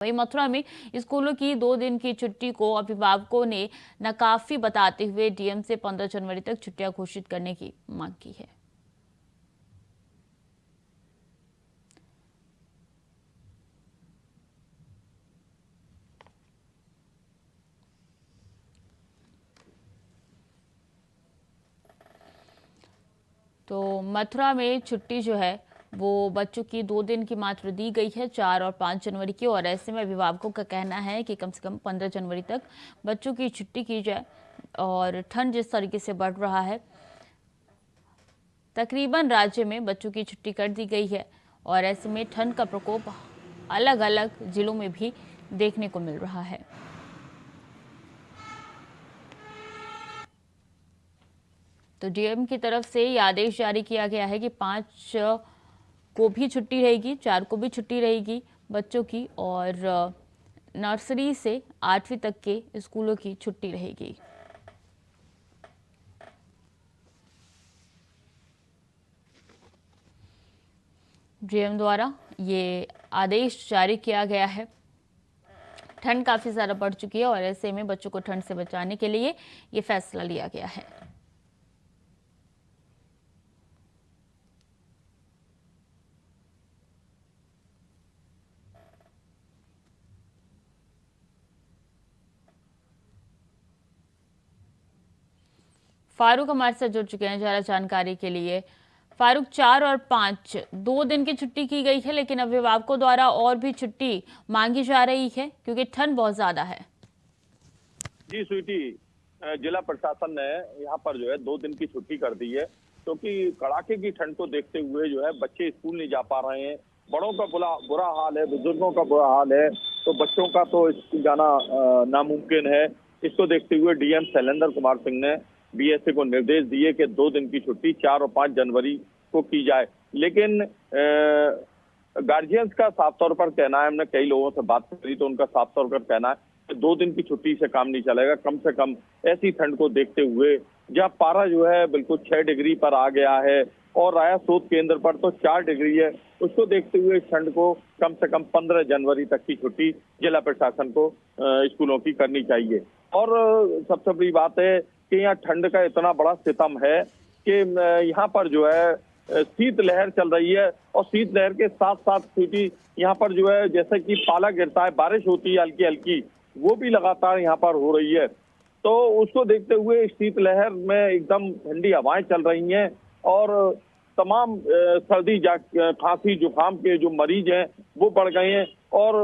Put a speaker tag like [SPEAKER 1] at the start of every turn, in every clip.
[SPEAKER 1] वहीं मथुरा में स्कूलों की 2 दिन की छुट्टी को अभिभावकों ने नाकाफी बताते हुए डीएम से 15 जनवरी तक छुट्टियां घोषित करने की मांग की है। तो मथुरा में छुट्टी जो है वो बच्चों की 2 दिन की मात्र दी गई है, 4 और 5 जनवरी की। और ऐसे में अभिभावकों का कहना है कि कम से कम 15 जनवरी तक बच्चों की छुट्टी की जाए। और ठंड जिस तरीके से बढ़ रहा है, तकरीबन राज्य में बच्चों की छुट्टी कर दी गई है और ऐसे में ठंड का प्रकोप अलग अलग जिलों में भी देखने को मिल रहा है। तो डीएम की तरफ से ये आदेश जारी किया गया है कि 5 को भी छुट्टी रहेगी, 4 को भी छुट्टी रहेगी बच्चों की, और नर्सरी से 8वीं तक के स्कूलों की छुट्टी रहेगी। डीएम द्वारा ये आदेश जारी किया गया है। ठंड काफी ज्यादा बढ़ चुकी है और ऐसे में बच्चों को ठंड से बचाने के लिए ये फैसला लिया गया है। फारूक हमारे साथ जुड़ चुके हैं ज्यादा जानकारी के लिए। फारूक, 4 और 5 2 दिन की छुट्टी की गई है, लेकिन अभिभावकों द्वारा और भी छुट्टी मांगी जा रही है क्योंकि ठंड बहुत ज्यादा है।
[SPEAKER 2] जी स्वीटी, जिला प्रशासन ने यहाँ पर जो है 2 दिन की छुट्टी कर दी है क्योंकि कड़ाके की ठंड को देखते हुए जो है बच्चे स्कूल नहीं जा पा रहे हैं। बड़ों का बुरा हाल है, बुजुर्गों का बुरा हाल है, तो बच्चों का तो स्कूल जाना नामुमकिन है। इसको देखते हुए डीएम शैलेंद्र कुमार सिंह ने बीएसए को निर्देश दिए कि 2 दिन की छुट्टी 4 और 5 जनवरी को की जाए। लेकिन गार्जियंस का साफ तौर पर कहना है, हमने कई लोगों से बात करी तो उनका साफ तौर पर कहना है 2 दिन की छुट्टी से काम नहीं चलेगा। कम से कम ऐसी ठंड को देखते हुए जहाँ पारा जो है बिल्कुल 6 डिग्री पर आ गया है और राया शोध केंद्र पर तो 4 डिग्री है, उसको देखते हुए इस ठंड को कम से कम 15 जनवरी तक की छुट्टी जिला प्रशासन को स्कूलों की करनी चाहिए। और सबसे बड़ी बात है कि यहाँ ठंड का इतना बड़ा सितम है कि यहाँ पर जो है शीत लहर चल रही है और शीत लहर के साथ साथ स्थिति यहाँ पर जो है जैसे कि पाला गिरता है, बारिश होती है हल्की हल्की, वो भी लगातार यहाँ पर हो रही है। तो उसको देखते हुए शीतलहर में एकदम ठंडी हवाएं चल रही हैं और तमाम सर्दी खांसी जुकाम के जो मरीज हैं वो बढ़ गए हैं और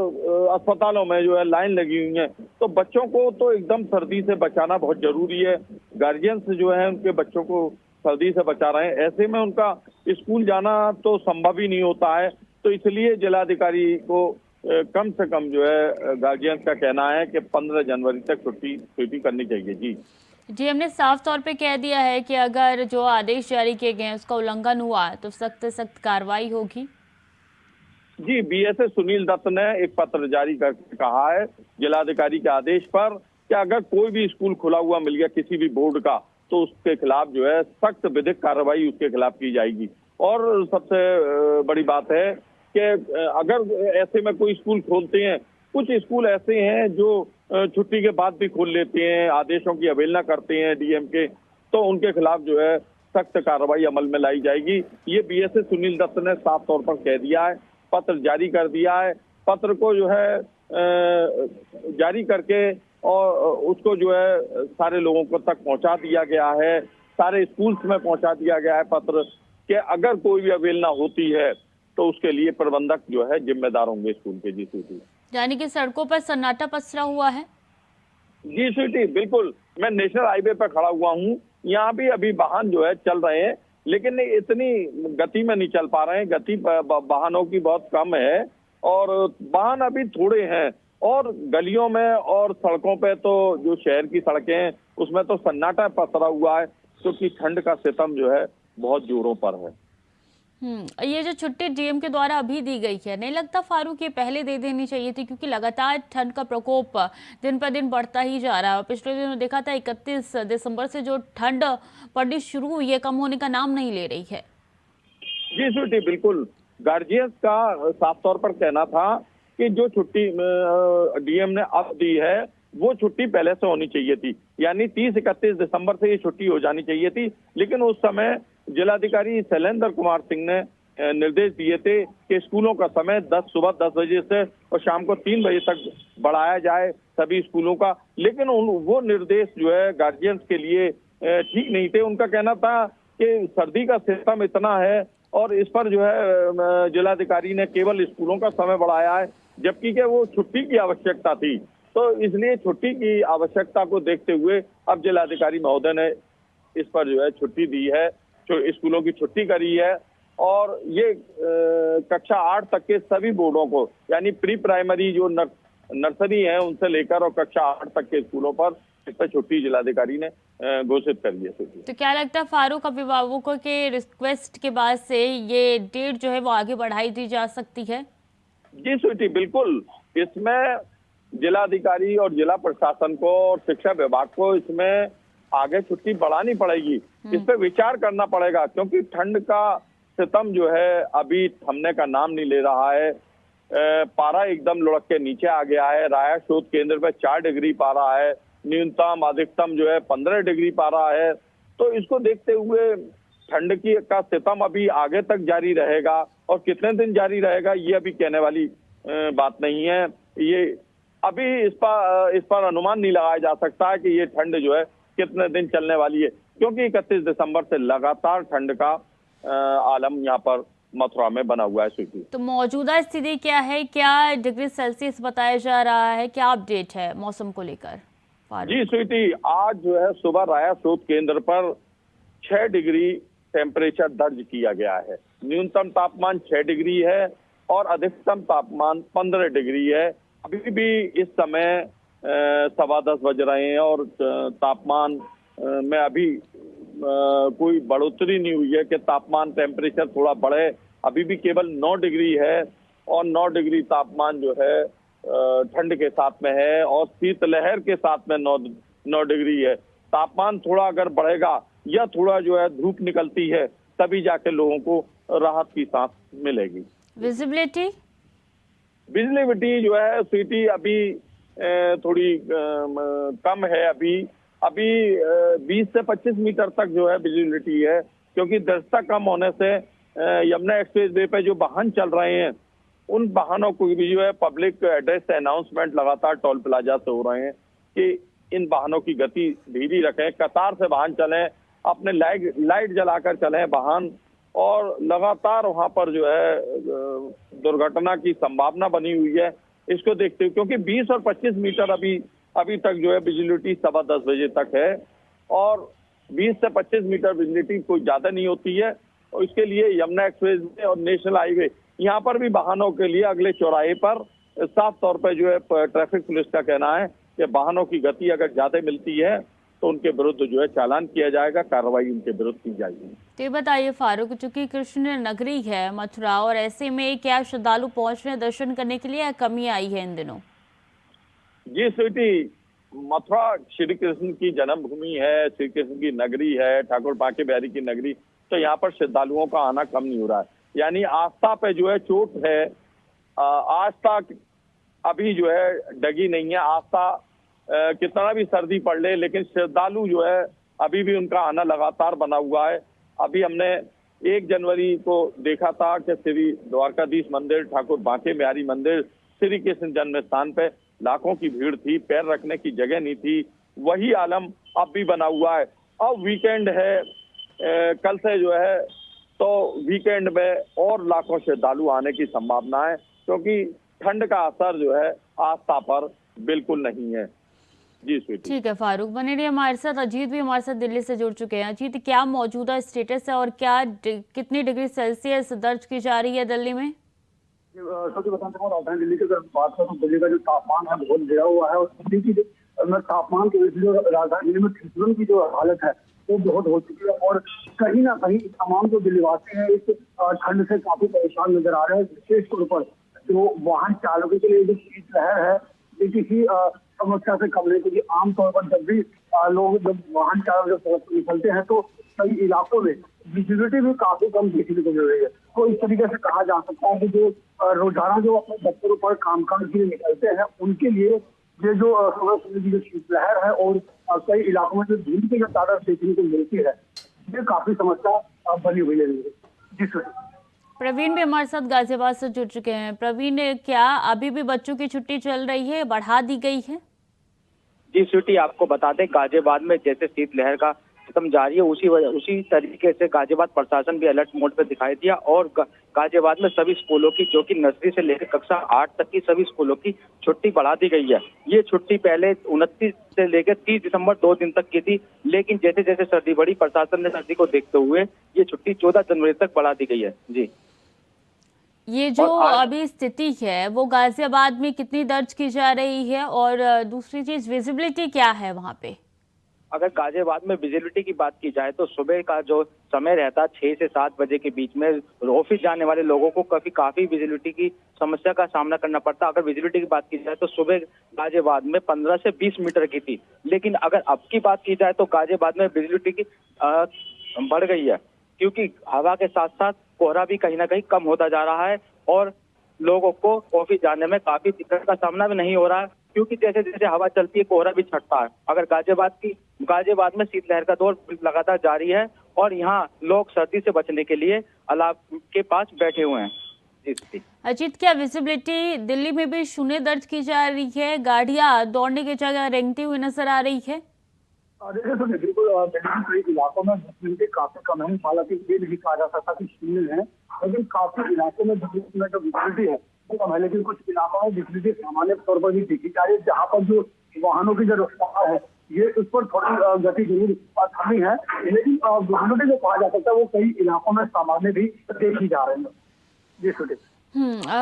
[SPEAKER 2] अस्पतालों में जो है लाइन लगी हुई है। तो बच्चों को तो एकदम सर्दी से बचाना बहुत जरूरी है। गार्जियंस जो है उनके बच्चों को सर्दी से बचा रहे हैं, ऐसे में उनका स्कूल जाना तो संभव ही नहीं होता है। तो इसलिए जिलाधिकारी को कम से कम जो है गार्जियंस का कहना है कि 15 जनवरी तक छुट्टी करनी चाहिए। जी
[SPEAKER 1] डीएम ने साफ तौर पे कह दिया है कि अगर जो आदेश जारी किए गए हैं उसका उल्लंघन हुआ तो सख्त से सख्त कार्रवाई होगी।
[SPEAKER 2] जी, बीएसए सुनील दत्त ने एक पत्र जारी करके कहा है जिलाधिकारी के आदेश पर कि अगर कोई भी स्कूल खुला हुआ मिल गया किसी भी बोर्ड का तो उसके खिलाफ जो है सख्त विधिक कार्रवाई उसके खिलाफ की जाएगी। और सबसे बड़ी बात है कि अगर ऐसे में कोई स्कूल खोलते हैं, कुछ स्कूल ऐसे हैं जो छुट्टी के बाद भी खोल लेते हैं, आदेशों की अवहेलना करते हैं डीएम के, तो उनके खिलाफ जो है सख्त कार्रवाई अमल में लाई जाएगी। ये बीएसए सुनील दत्त ने साफ तौर पर कह दिया है, पत्र जारी कर दिया है। पत्र को जो है जारी करके और उसको जो है सारे लोगों को तक पहुंचा दिया गया है, सारे स्कूल्स में पहुंचा दिया गया है पत्र कि अगर कोई भी अवहेलना होती है तो उसके लिए प्रबंधक जो है जिम्मेदार होंगे स्कूल के। जी स्वीटी,
[SPEAKER 1] यानी कि सड़कों पर सन्नाटा पसरा हुआ है।
[SPEAKER 2] जी स्वीटी, बिल्कुल। मैं नेशनल हाईवे पर खड़ा हुआ हूँ, यहाँ भी अभी वाहन जो है चल रहे हैं लेकिन इतनी गति में नहीं चल पा रहे हैं। गति वाहनों की बहुत कम है और वाहन अभी थोड़े हैं और गलियों में और सड़कों पे तो जो शहर की सड़कें हैं उसमें तो सन्नाटा पसरा हुआ है क्योंकि ठंड का सितम जो है बहुत जोरों पर है।
[SPEAKER 1] ये जो छुट्टी डीएम के द्वारा अभी दी गई है, नहीं लगता फारूक ये पहले दे देनी चाहिए थी? क्योंकि लगातार ठंड का प्रकोप दिन पर दिन बढ़ता ही जा रहा है। पिछले दिनों देखा था 31 दिसंबर से जो ठंड पड़नी शुरू हुई है कम होने का नाम नहीं ले रही है।
[SPEAKER 2] जी स्वीटी, बिल्कुल। गार्जियंस का साफ तौर पर कहना था कि जो छुट्टी डीएम ने अब दी है वो छुट्टी पहले से होनी चाहिए थी, यानी 30-31 दिसंबर से ये छुट्टी हो जानी चाहिए थी। लेकिन उस समय जिलाधिकारी शैलेंद्र कुमार सिंह ने निर्देश दिए थे कि स्कूलों का समय सुबह 10 बजे से और शाम को 3 बजे तक बढ़ाया जाए सभी स्कूलों का। लेकिन वो निर्देश जो है गार्जियंस के लिए ठीक नहीं थे। उनका कहना था कि सर्दी का सिस्टम इतना है और इस पर जो है जिलाधिकारी ने केवल स्कूलों का समय बढ़ाया है, जबकि कि वो छुट्टी की आवश्यकता थी। तो इसलिए छुट्टी की आवश्यकता को देखते हुए अब जिलाधिकारी महोदय ने इस पर जो है छुट्टी दी है, स्कूलों की छुट्टी करी है। और ये कक्षा 8 तक के सभी बोर्डों को, यानी प्री प्राइमरी जो नर्सरी है उनसे लेकर और कक्षा 8 तक के स्कूलों पर इस पर छुट्टी जिलाधिकारी ने घोषित कर दी है।
[SPEAKER 1] तो क्या लगता है फारूक, अभिभावकों के रिक्वेस्ट के बाद से ये डेट जो है वो आगे बढ़ाई दी जा सकती है?
[SPEAKER 2] जी स्वीटी, बिल्कुल। इसमें जिलाधिकारी और जिला प्रशासन को और शिक्षा विभाग को इसमें आगे छुट्टी बढ़ानी पड़ेगी। इस पे विचार करना पड़ेगा, क्योंकि ठंड का सितम जो है अभी थमने का नाम नहीं ले रहा है। पारा एकदम लुढ़क के नीचे आ गया है। राया शोध केंद्र पे 4 डिग्री पारा है, न्यूनतम अधिकतम जो है 15 डिग्री पारा है। तो इसको देखते हुए ठंड का सितम अभी आगे तक जारी रहेगा, और कितने दिन जारी रहेगा ये अभी कहने वाली बात नहीं है। ये अभी इस पर अनुमान नहीं लगाया जा सकता है कि ये ठंड जो है कितने दिन चलने वाली है, क्योंकि 31 दिसंबर से लगातार ठंड का आलम यहाँ पर मथुरा में बना हुआ है। स्वीटी,
[SPEAKER 1] तो मौजूदा स्थिति क्या है? क्या डिग्री सेल्सियस बताया जा रहा है? क्या अपडेट है मौसम को लेकर?
[SPEAKER 2] जी स्वीटी, आज जो है सुबह राया शोध केंद्र पर 6 डिग्री टेम्परेचर दर्ज किया गया है। न्यूनतम तापमान 6 डिग्री है और अधिकतम तापमान 15 डिग्री है। अभी भी इस समय 10:15 बज रहे हैं और तापमान में अभी कोई बढ़ोतरी नहीं हुई है कि तापमान टेम्परेचर थोड़ा बढ़े। अभी भी केवल 9 डिग्री है और 9 डिग्री तापमान जो है ठंड के साथ में है, और शीतलहर के साथ में 9 डिग्री है। तापमान थोड़ा अगर बढ़ेगा या थोड़ा जो है धूप निकलती है तभी जाके लोगों को राहत की सांस मिलेगी।
[SPEAKER 1] विजिबिलिटी
[SPEAKER 2] जो है स्वीटी अभी थोड़ी कम है। अभी 20 से 25 मीटर तक जो है विजिबिलिटी है, क्योंकि दृश्यता कम होने से यमुना एक्सप्रेस वे पे जो वाहन चल रहे हैं उन वाहनों को भी जो है पब्लिक एड्रेस अनाउंसमेंट लगातार टोल प्लाजा से हो रहे हैं कि इन वाहनों की गति धीरे रखें, कतार से वाहन चलें, अपने लाइट जलाकर चलें वाहन, और लगातार वहां पर जो है दुर्घटना की संभावना बनी हुई है। इसको देखते हुए, क्योंकि 20 और 25 मीटर अभी तक जो है विजिबिलिटी 10:15 बजे तक है, और 20 से 25 मीटर विजिबिलिटी कोई ज्यादा नहीं होती है। और इसके लिए यमुना एक्सप्रेस वे और नेशनल हाईवे यहाँ पर भी वाहनों के लिए अगले चौराहे पर साफ तौर पर जो है ट्रैफिक पुलिस का कहना है कि वाहनों की गति अगर ज्यादा मिलती है तो उनके विरुद्ध जो है चालान किया जाएगा, कार्रवाई उनके विरुद्ध की जाएगी।
[SPEAKER 1] तो ये बताइए फारूक, चूंकि कृष्ण नगरी है मथुरा, और ऐसे में क्या श्रद्धालु पहुंच रहे हैं दर्शन करने के लिए या कमी आई है इन दिनों?
[SPEAKER 2] जी स्वीटी, मथुरा श्री कृष्ण की जन्मभूमि है, श्री कृष्ण की नगरी है, ठाकुर बांके बिहारी की नगरी। तो यहाँ पर श्रद्धालुओं का आना कम नहीं हो रहा है, यानी आस्था पे जो है चोट है। आस्था अभी जो है डगी नहीं है। आस्था कितना भी सर्दी पड़ ले, लेकिन श्रद्धालु जो है अभी भी उनका आना लगातार बना हुआ है। अभी हमने 1 जनवरी को देखा था कि श्री द्वारकाधीश मंदिर, ठाकुर बांके बिहारी मंदिर, श्री कृष्ण जन्म स्थान पे लाखों की भीड़ थी, पैर रखने की जगह नहीं थी। वही आलम अब भी बना हुआ है। अब वीकेंड है, कल से जो है तो वीकेंड में और लाखों श्रद्धालु आने की संभावना है, क्योंकि ठंड का असर जो है आस्था पर बिल्कुल नहीं है। जी स्वीटी,
[SPEAKER 1] ठीक है फारूक, बने रहिए हमारे साथ। अजीत भी हमारे साथ दिल्ली से जुड़ चुके हैं। अजीत, क्या मौजूदा स्टेटस है और क्या कितनी डिग्री सेल्सियस दर्ज की जा रही है दिल्ली में?
[SPEAKER 3] सबसे राजधानी दिल्ली की अगर बात करें तो दिल्ली का जो तापमान है बहुत गिरा हुआ है, और दिल्ली की तापमान की जो राजधानी दिल्ली में ठिठुरन की जो हालत है वो बहुत हो चुकी है, और कहीं ना कहीं तमाम जो दिल्लीवासी हैं इस ठंड से काफी परेशान नजर आ रहे हैं। विशेष तौर पर जो वाहन चालकों के लिए जो शीतलहर है ये किसी समस्या से कम नहीं, क्योंकि आमतौर पर जब भी लोग जब वाहन चालक जब सड़क पर निकलते हैं तो कई इलाकों में विजिबिलिटी भी काफी कम देखने को मिल रही है। तो इस तरीके से कहा जा सकता है कि जो रोजाना जो अपने दफ्तरों पर कामकाज के लिए निकलते हैं, उनके लिए ये जो सुबह सुबह की जो शीतलहर है और कई इलाकों में जो धूल की जो तादाद देखने को मिलती है, ये काफी समस्या बनी हुई है। जी सर।
[SPEAKER 1] प्रवीण भी हमारे साथ गाजियाबाद से जुड़ चुके हैं। प्रवीण, क्या अभी भी बच्चों की छुट्टी चल रही है, बढ़ा दी गई है?
[SPEAKER 4] जी स्वीटी, आपको बता दें गाजियाबाद में जैसे शीतलहर का सिस्टम जारी है, उसी तरीके से गाजियाबाद प्रशासन भी अलर्ट मोड पर दिखाई दिया और गाजियाबाद में सभी स्कूलों की, जो कि नर्सरी से लेकर कक्षा 8 तक की सभी स्कूलों की छुट्टी बढ़ा दी गई है। ये छुट्टी पहले 29 से लेकर 30 दिसंबर 2 दिन तक की थी, लेकिन जैसे जैसे सर्दी बढ़ी, प्रशासन ने सर्दी को देखते हुए ये छुट्टी 14 जनवरी तक बढ़ा दी गई है। जी,
[SPEAKER 1] ये जो अभी स्थिति है वो गाजियाबाद में कितनी दर्ज की जा रही है, और दूसरी चीज विजिबिलिटी क्या है वहाँ पे?
[SPEAKER 4] अगर गाजियाबाद में विजिबिलिटी की बात की जाए तो सुबह का जो समय रहता है 6 से 7 बजे के बीच में ऑफिस जाने वाले लोगों को काफी विजिबिलिटी की समस्या का सामना करना पड़ता है। अगर विजिबिलिटी की बात की जाए तो सुबह गाजियाबाद में 15 से 20 मीटर की थी, लेकिन अगर अब की बात की जाए तो गाजियाबाद में विजिबिलिटी की बढ़ गई है, क्योंकि हवा के साथ साथ कोहरा भी कहीं ना कहीं कम होता जा रहा है और लोगों को ऑफिस जाने में काफी दिक्कत का सामना भी नहीं हो रहा है, क्योंकि जैसे जैसे हवा चलती है कोहरा भी छटता है। अगर गाजियाबाद में शीतलहर का दौर लगातार जारी है और यहाँ लोग सर्दी से बचने के लिए अलाव के पास बैठे हुए हैं।
[SPEAKER 1] अजीत, क्या विजिबिलिटी दिल्ली में भी शून्य दर्ज की जा रही है? गाड़ियां दौड़ने की जगह रेंगती हुई नजर आ रही है?
[SPEAKER 3] देखिए तो बिल्कुल कई इलाकों में विजिबिलिटी काफी कम है। हालांकि ये नहीं कहा जा सकता कि शून्य है, लेकिन काफी इलाकों में जो विजिबिलिटी है वो कम है। लेकिन कुछ इलाकों में विजिबिलिटी सामान्य तौर पर भी देखी जा रही है, जहाँ पर जो वाहनों की जो रफ्तार है ये उस पर थोड़ी गति जरूर थमी है, लेकिन विजिबिलिटी जो कहा जा सकता है वो कई इलाकों में सामान्य भी देखी जा रही है। जी सुधीर।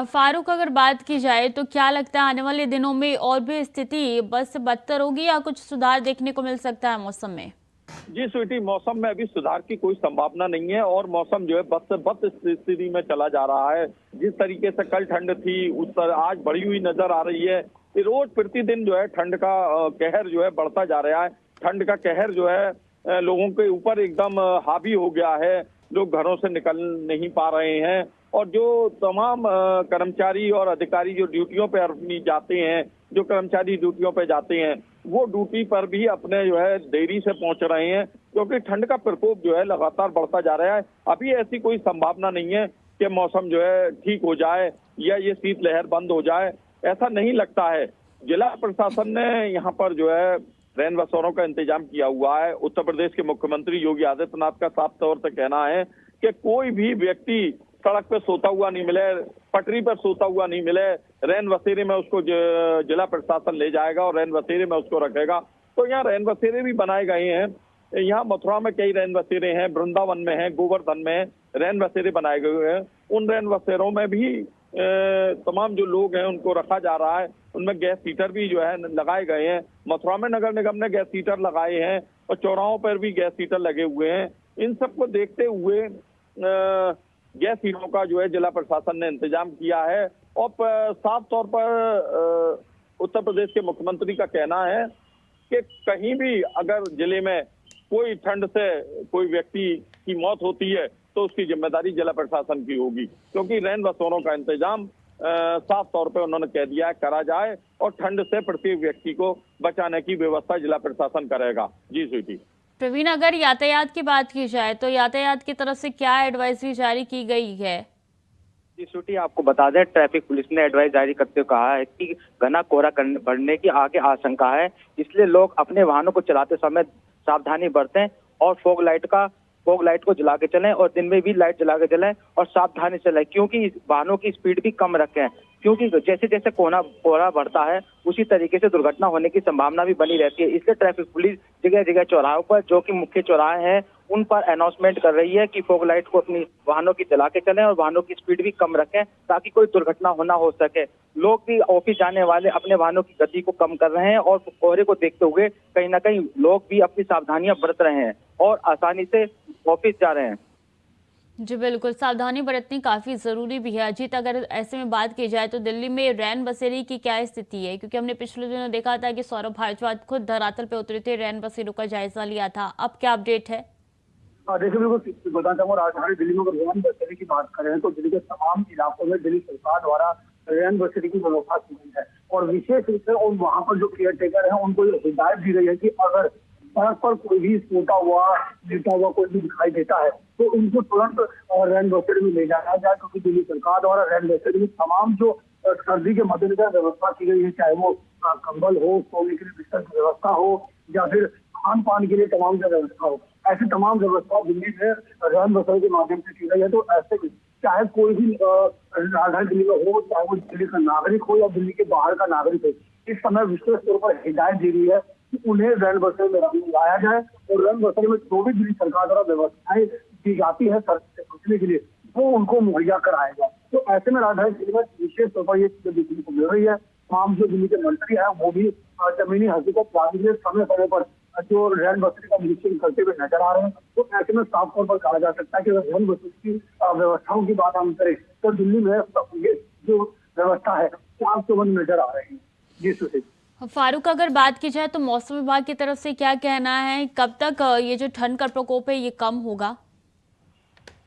[SPEAKER 1] फारूक, अगर बात की जाए तो क्या लगता है आने वाले दिनों में और भी स्थिति बस से बदतर होगी या कुछ सुधार देखने को मिल सकता है मौसम में?
[SPEAKER 2] जी स्वीटी, मौसम में अभी सुधार की कोई संभावना नहीं है और मौसम जो है बद से बद स्थिति में चला जा रहा है। जिस तरीके से कल ठंड थी उस तरह आज बढ़ी हुई नजर आ रही है। रोज प्रतिदिन जो है ठंड का कहर जो है बढ़ता जा रहा है। ठंड का कहर जो है लोगों के ऊपर एकदम हावी हो गया है। लोग घरों से निकल नहीं पा रहे हैं और जो तमाम कर्मचारी और अधिकारी जो ड्यूटियों पे अपनी जाते हैं, जो कर्मचारी ड्यूटियों पे जाते हैं, वो ड्यूटी पर भी अपने जो है देरी से पहुंच रहे हैं, क्योंकि ठंड का प्रकोप जो है लगातार बढ़ता जा रहा है। अभी ऐसी कोई संभावना नहीं है कि मौसम जो है ठीक हो जाए या ये शीतलहर बंद हो जाए, ऐसा नहीं लगता है। जिला प्रशासन ने यहाँ पर जो है रैन बसेरों का इंतजाम किया हुआ है। उत्तर प्रदेश के मुख्यमंत्री योगी आदित्यनाथ का साफ तौर से कहना है कि कोई भी व्यक्ति सड़क पे सोता हुआ नहीं मिले, पटरी पर सोता हुआ नहीं मिले, रैन बसेरे में उसको जिला प्रशासन ले जाएगा और रैन बसेरे में उसको रखेगा। तो यहाँ रैन बसेरे भी बनाए गए हैं। यहाँ मथुरा में कई रैन बसेरे हैं, वृंदावन में है, गोवर्धन में रैन बसेरे बनाए गए हैं। उन रैन बसेरों में भी तमाम जो लोग हैं उनको रखा जा रहा है। उनमें गैस हीटर भी जो है लगाए गए हैं। मथुरा में नगर निगम ने गैस हीटर लगाए हैं और चौराहों पर भी गैस हीटर लगे हुए हैं। इन सबको देखते हुए गैस हीटरों का जो है जिला प्रशासन ने इंतजाम किया है और साफ तौर पर उत्तर प्रदेश के मुख्यमंत्री का कहना है कि कहीं भी अगर जिले में कोई ठंड से कोई व्यक्ति की मौत होती है तो उसकी जिम्मेदारी जिला प्रशासन की होगी, क्योंकि रैन बसेरों का इंतजाम साफ तौर पे उन्होंने कह दिया है करा जाए और ठंड से प्रत्येक व्यक्ति को बचाने की व्यवस्था जिला प्रशासन करेगा। जी स्वीटी।
[SPEAKER 1] प्रवीण, अगर यातायात की बात की जाए तो यातायात की तरफ से क्या एडवाइजरी जारी की गई है?
[SPEAKER 4] जी स्वीटी, आपको बता दें ट्रैफिक पुलिस ने एडवाइस जारी करते हुए कहा है कि घना कोहरा बढ़ने की आगे आशंका है, इसलिए लोग अपने वाहनों को चलाते समय सावधानी बरतें और फॉग लाइट को जला के चलें और दिन में भी लाइट जला के चलें और सावधानी से चलें, क्योंकि वाहनों की स्पीड भी कम रखें, क्योंकि जैसे जैसे कोहरा बढ़ता है उसी तरीके से दुर्घटना होने की संभावना भी बनी रहती है। इसलिए ट्रैफिक पुलिस जगह जगह चौराहों पर, जो कि मुख्य चौराहे हैं, उन पर अनाउंसमेंट कर रही है कि फॉग लाइट को अपनी वाहनों की जला के चलें और वाहनों की स्पीड भी कम रखें ताकि कोई दुर्घटना होना हो सके। लोग भी ऑफिस जाने वाले अपने वाहनों की गति को कम कर रहे हैं और कोहरे को देखते हुए कहीं ना कहीं लोग भी अपनी सावधानियां बरत रहे हैं और आसानी से ऑफिस जा रहे हैं।
[SPEAKER 1] जी बिल्कुल, सावधानी बरतनी काफ़ी ज़रूरी भी है। अजीत, अगर ऐसे में बात की जाए तो दिल्ली में रैन बसेरे की क्या स्थिति है? क्योंकि हमने पिछले दिनों देखा था कि सौरभ भारद्वाज खुद धरातल पे उतरे थे, रैन बसेरों का जायजा लिया था। अब क्या अपडेट है?
[SPEAKER 3] देखिए बिल्कुल बताना चाहूंगा, राजधानी दिल्ली में अगर रैन बसेरे की बात करें तो दिल्ली के तमाम इलाकों में दिल्ली सरकार द्वारा रैन बसेरे की व्यवस्था की गई है। और विशेष रूप से और वहाँ पर जो केयर टेकर है उनको ये हिदायत दी गई है कि अगर सड़क पर कोई भी सोता हुआ लेटा हुआ कोई भी दिखाई देता है तो उनको तुरंत रैन बसेरे में ले जाया जाए, क्योंकि दिल्ली सरकार द्वारा रैन बसेरे में तमाम जो सर्दी के मद्देनजर व्यवस्था की गई है, चाहे वो कंबल हो, सोने के लिए बिस्तर की व्यवस्था हो या फिर खान पान के लिए तमाम जो व्यवस्था हो, ऐसी तमाम व्यवस्था दिल्ली में रैन बसेरे के माध्यम से की गई है। तो ऐसे में चाहे कोई भी राजधानी दिल्ली में हो, चाहे वो दिल्ली का नागरिक हो या दिल्ली के बाहर का नागरिक हो, इस समय विशेष तौर पर हिदायत दी गई है कि उन्हें रैन बसेरे में लाया जाए और रैन बसेरे में जो भी दिल्ली सरकार द्वारा व्यवस्थाएं दी जाती है सड़क से पहुंचने के लिए वो उनको मुहैया कराया जाए। तो ऐसे में राजधानी दिल्ली में विशेष तौर पर ये चीजें देखने को मिल रही है। तमाम जो दिल्ली के मंत्री हैं वो भी जमीनी हकीकत जानने समय समय पर जो रैन बसेरे का निरीक्षण करते हुए नजर आ रहे हैं। तो ऐसे में साफ तौर पर कहा जा सकता है कि अगर रैन बसेरे की व्यवस्थाओं की बात हम करें तो दिल्ली में ये जो व्यवस्था है चार चौबंद नजर आ रही है। जी सुशील।
[SPEAKER 1] फारूक, अगर बात की जाए तो मौसम विभाग की तरफ से क्या कहना है, कब तक ये जो ठंड का प्रकोप है ये कम होगा?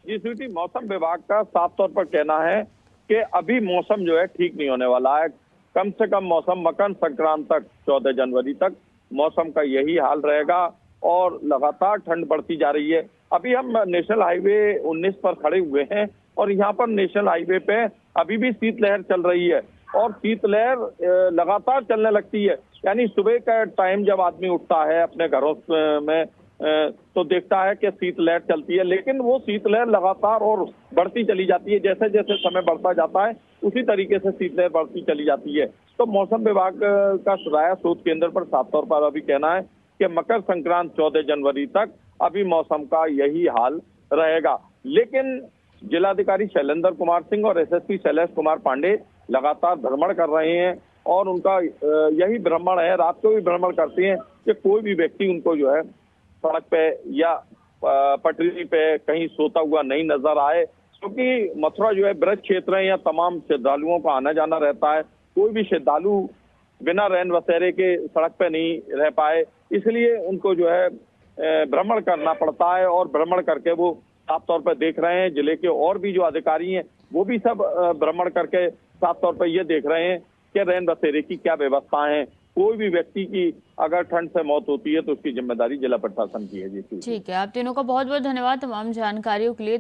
[SPEAKER 2] जी स्वीटी, मौसम विभाग का साफ तौर पर कहना है कि अभी मौसम जो है ठीक नहीं होने वाला है। कम से कम मौसम मकर संक्रांत तक 14 जनवरी तक मौसम का यही हाल रहेगा और लगातार ठंड बढ़ती जा रही है। अभी हम नेशनल हाईवे 19 पर खड़े हुए हैं और यहाँ पर नेशनल हाईवे पे अभी भी शीतलहर चल रही है और शीतलहर लगातार चलने लगती है। यानी सुबह का टाइम जब आदमी उठता है अपने घरों में तो देखता है कि शीतलहर चलती है, लेकिन वो शीतलहर लगातार और बढ़ती चली जाती है। जैसे जैसे समय बढ़ता जाता है उसी तरीके से शीतलहर बढ़ती चली जाती है। तो मौसम विभाग का राया शोध केंद्र पर साफ तौर पर अभी कहना है कि मकर संक्रांत 14 जनवरी तक अभी मौसम का यही हाल रहेगा। लेकिन जिलाधिकारी शैलेंद्र कुमार सिंह और एसएसपी शैलेश कुमार पांडे लगातार भ्रमण कर रहे हैं और उनका यही भ्रमण है, रात को भी भ्रमण करते हैं कि कोई भी व्यक्ति उनको जो है सड़क पे या पटरी पे कहीं सोता हुआ नहीं नजर आए, क्योंकि मथुरा जो है ब्रज क्षेत्र है, यहाँ तमाम श्रद्धालुओं का आना जाना रहता है। कोई भी श्रद्धालु बिना रैन बसेरे के सड़क पे नहीं रह पाए, इसलिए उनको जो है भ्रमण करना पड़ता है और भ्रमण करके वो साफ तौर पर देख रहे हैं। जिले के और भी जो अधिकारी हैं वो भी सब भ्रमण करके साफ तौर पर ये देख रहे हैं कि रैन बसेरे की क्या व्यवस्थाएं हैं। कोई भी व्यक्ति की अगर ठंड से मौत होती है तो उसकी जिम्मेदारी जिला प्रशासन की है। जी
[SPEAKER 1] ठीक है, आप तीनों का बहुत बहुत धन्यवाद तमाम जानकारियों के लिए।